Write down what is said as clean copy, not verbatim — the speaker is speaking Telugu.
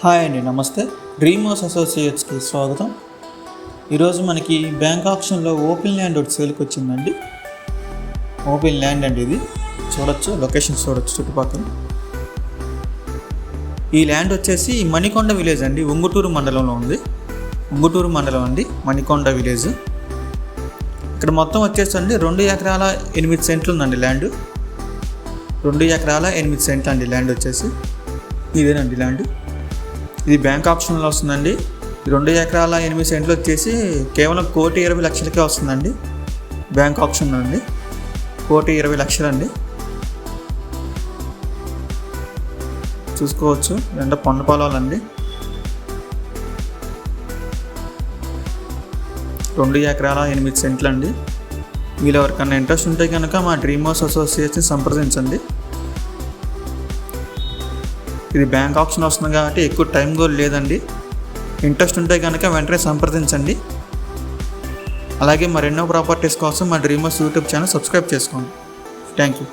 హాయ్ అండి, నమస్తే. డ్రీమ్ హౌస్ అసోసియేట్స్కి స్వాగతం. ఈరోజు మనకి బ్యాంక్ ఆప్షన్లో ఓపెన్ ల్యాండ్ ఒకటి సేల్కి వచ్చిందండి. ఓపెన్ ల్యాండ్ అండి, ఇది చూడొచ్చు, లొకేషన్స్ చూడొచ్చు చుట్టుపక్కల. ఈ ల్యాండ్ వచ్చేసి మణికొండ విలేజ్ అండి, ఉంగుటూరు మండలంలో ఉంది. ఉంగుటూరు మండలం అండి, మణికొండ విలేజ్. ఇక్కడ మొత్తం వచ్చేసి అండి 2 ఎకరాల 8 సెంట్లు ఉందండి ల్యాండ్. 2 ఎకరాల 8 సెంట్లు అండి ల్యాండ్ వచ్చేసి. ఇదేనండి ల్యాండ్. ఇది బ్యాంక్ ఆప్షన్లో వస్తుందండి. 2 ఎకరాల 8 సెంట్లు వచ్చేసి కేవలం 1,20,00,000కే వస్తుందండి. బ్యాంక్ ఆప్షన్ అండి, 1,20,00,000 అండి. చూసుకోవచ్చు, రెండు పొండ పొలాలండి. 2 ఎకరాల 8 సెంట్లు అండి. మీరు ఎవరికన్నా ఇంట్రెస్ట్ ఉంటే కనుక మా డ్రీమ్ హౌస్ అసోసియేషన్ సంప్రదించండి. ఇది బ్యాంక్ ఆప్షన్ వస్తుంది కాబట్టి ఎక్కువ టైం కూడా లేదండి. ఇంట్రెస్ట్ ఉంటే కనుక వెంటనే సంప్రదించండి. అలాగే మరెన్నో ప్రాపర్టీస్ కోసం మా dream house YouTube channel subscribe చేసుకోండి. Thank you.